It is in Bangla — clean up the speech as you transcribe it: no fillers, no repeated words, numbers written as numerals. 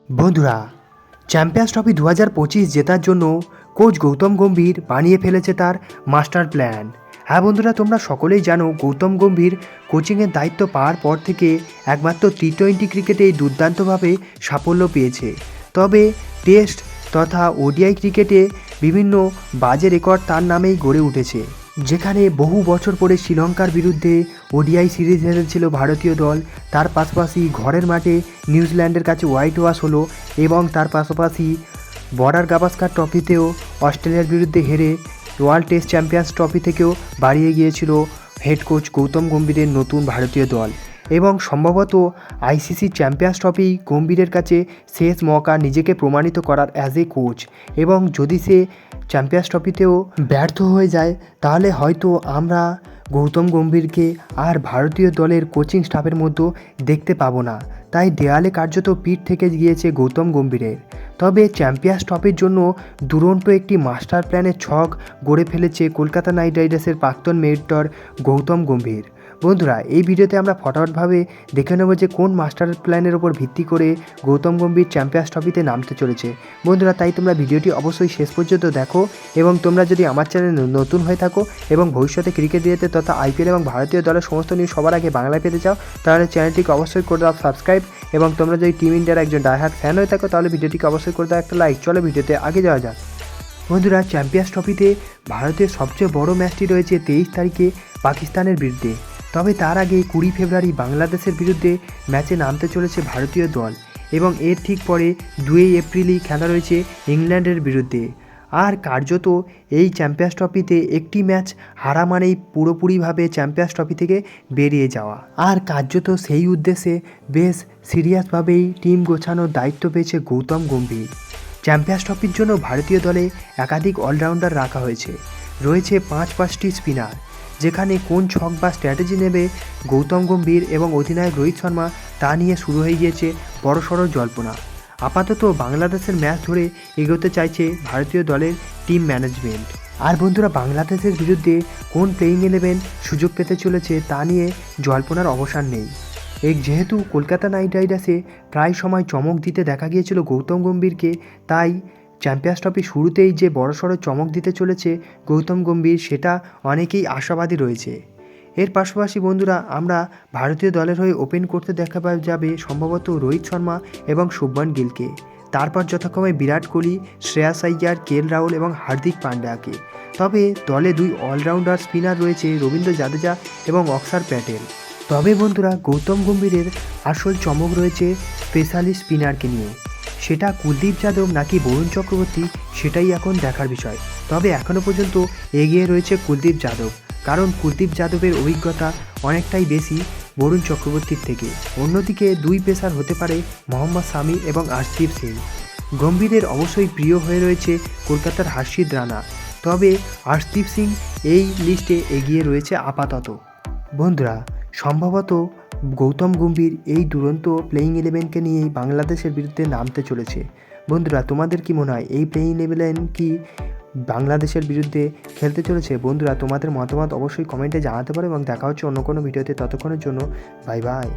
বন্ধুরা, চ্যাম্পিয়ন্স ট্রফি 2025 জেতার জন্য কোচ গৌতম গম্ভীর বানিয়ে ফেলেছে তার মাস্টার প্ল্যান। হ্যাঁ বন্ধুরা, তোমরা সকলেই জানো গৌতম গম্ভীর কোচিংয়ের দায়িত্ব পাওয়ার পর থেকে একমাত্র টি-20 ক্রিকেটেই দুর্দান্তভাবে সাফল্য পেয়েছে। তবে টেস্ট তথা ওডিআই ক্রিকেটে বিভিন্ন বাজে রেকর্ড তার নামেই গড়ে উঠেছে, যেখানে বহু বছর পরে শ্রীলঙ্কার বিরুদ্ধে ওডিআই সিরিজ হেরেছিল ভারতীয় দল। তার পাশাপাশি ঘরের মাঠে নিউজিল্যান্ডের কাছে হোয়াইট ওয়াশ হলো এবং তার পাশাপাশি বর্ডার গাভাস্কার ট্রফিতেও অস্ট্রেলিয়ার বিরুদ্ধে হেরে ওয়ার্ল্ড টেস্ট চ্যাম্পিয়ন্স ট্রফি থেকেও বাড়িয়ে গিয়েছিল হেড কোচ গৌতম গম্ভীরের নতুন ভারতীয় দল। এবং সম্ভবত আইসিসি চ্যাম্পিয়ন্স ট্রফি গম্ভীরের কাছে শেষ মৌকা নিজেকে প্রমাণিত করার অ্যাজ এ কোচ। এবং যদি সে চ্যাম্পিয়ন্স ট্রফিতেও ব্যর্থ হয়ে যায় তাহলে হয়তো আমরা গৌতম গম্ভীরকে আর ভারতীয় দলের কোচিং স্টাফের মধ্যে দেখতে পাবো না। তাই দেয়ালে কার্যত পিঠ থেকে গিয়েছে গৌতম গম্ভীরের। তবে চ্যাম্পিয়ন্স ট্রফির জন্য দুরন্ত একটি মাস্টার প্ল্যানের ছক গড়ে ফেলেছে কলকাতা নাইট রাইডার্সের প্রাক্তন মেন্টর গৌতম গম্ভীর। বন্ধুরা, এই ভিডিওতে আমরা ফটাফটভাবে দেখে নেব যে কোন মাস্টার প্ল্যানের ওপর ভিত্তি করে গৌতম গম্ভীর চ্যাম্পিয়ন্স ট্রফিতে নামতে চলেছে। বন্ধুরা, তাই তোমরা ভিডিওটি অবশ্যই শেষ পর্যন্ত দেখো এবং তোমরা যদি আমার চ্যানেলে নতুন হয়ে থাকো এবং ভবিষ্যতে ক্রিকেট রিলেটেড তথা আইপিএল এবং ভারতীয় দলের সমস্ত নিউজ সবার আগে বাংলায় পেতে চাও তাহলে চ্যানেলটিকে অবশ্যই করে দাও সাবস্ক্রাইব। এবং তোমরা যদি টিম ইন্ডিয়ার একজন ডাইহার্ট ফ্যান হয়ে থাকো তাহলে ভিডিওটিকে অবশ্যই করে দাও একটা লাইক। চলো ভিডিওতে আগে যাওয়া যাক। বন্ধুরা, চ্যাম্পিয়ন্স ট্রফিতে ভারতের সবচেয়ে বড় ম্যাচটি রয়েছে 23 তারিখে পাকিস্তানের বিরুদ্ধে। তবে তার আগে 20 ফেব্রুয়ারি বাংলাদেশের বিরুদ্ধে ম্যাচে নামতে চলেছে ভারতীয় দল এবং এর ঠিক পরে 2 এপ্রিলই খেলা রয়েছে ইংল্যান্ডের বিরুদ্ধে। আর কার্যত এই চ্যাম্পিয়ন্স ট্রফিতে একটি ম্যাচ হারা মানেই পুরোপুরিভাবে চ্যাম্পিয়ন্স ট্রফি থেকে বেরিয়ে যাওয়া। আর কার্যত সেই উদ্দেশ্যে বেশ সিরিয়াসভাবেই টিম গোছানোর দায়িত্ব পেয়েছে গৌতম গম্ভীর। চ্যাম্পিয়ন্স ট্রফির জন্য ভারতীয় দলে একাধিক অলরাউন্ডার রাখা হয়েছে। রয়েছে 5-5টি স্পিনার, যেখানে কোন ছক বা স্ট্র্যাটেজি নেবে গৌতম গম্ভীর এবং অধিনায়ক রোহিত শর্মা তা নিয়ে শুরু হয়ে গিয়েছে বড়সড় জল্পনা। আপাতত বাংলাদেশের ম্যাচ ধরে এগোতে চাইছে ভারতীয় দলের টিম ম্যানেজমেন্ট। আর বন্ধুরা, বাংলাদেশের বিরুদ্ধে কোন প্লেয়িং 11 সুযোগ পেতে চলেছে তা নিয়ে জল্পনার অবসান নেই। যেহেতু কলকাতা নাইট রাইডার্সে প্রায় সময় চমক দিতে দেখা গিয়েছিল গৌতম গম্ভীরকে, তাই চ্যাম্পিয়ন্স ট্রফি শুরুতেই যে বড়সড় চমক দিতে চলেছে গৌতম গম্ভীর সেটা অনেকেই আশাবাদী রয়েছে। এর পাশাপাশি বন্ধুরা, আমরা ভারতীয় দলের হয়ে ওপেন করতে দেখা যাবে সম্ভবত রোহিত শর্মা এবং শুভমান গিলকে। তারপর যথাক্রমে বিরাট কোহলি, শ্রেয়াস আইয়ার, কেএল রাহুল এবং হার্দিক পান্ডিয়াকে। তবে দলে 2 অলরাউন্ডার স্পিনার রয়েছে রবীন্দ্র জাদেজা এবং অক্ষর প্যাটেল। তবে বন্ধুরা, গৌতম গম্ভীরের আসল চমক রয়েছে স্পেশালিস্ট স্পিনারকে নিয়ে। সেটা কুলদীপ যাদব নাকি বরুণ চক্রবর্তী সেটাই এখন দেখার বিষয়। তবে এখনও পর্যন্ত এগিয়ে রয়েছে কুলদীপ যাদব, কারণ কুলদীপ যাদবের অভিজ্ঞতা অনেকটাই বেশি বরুণ চক্রবর্তীর থেকে। অন্যদিকে 2 পেসার হতে পারে মোহাম্মদ শামি এবং আর্শদীপ সিং। গম্ভীরের অবশ্যই প্রিয় হয়ে রয়েছে কলকাতার হর্ষিত রানা, তবে আর্শদীপ সিং এই লিস্টে এগিয়ে রয়েছে আপাতত। বন্ধুরা, সম্ভবত গৌতম গম্ভীর এই দুরন্ত প্লেয়িং 11কে নিয়েই বাংলাদেশের বিরুদ্ধে নামতে চলেছে। বন্ধুরা, তোমাদের কি মনে হয় এই প্লেয়িং 11 কি বাংলাদেশের বিরুদ্ধে খেলতে চলেছে? বন্ধুরা, তোমাদের মতামত অবশ্যই কমেন্টে জানাতে পারো এবং দেখা হচ্ছে অন্য কোনো ভিডিওতে। ততক্ষণের জন্য বাই বাই।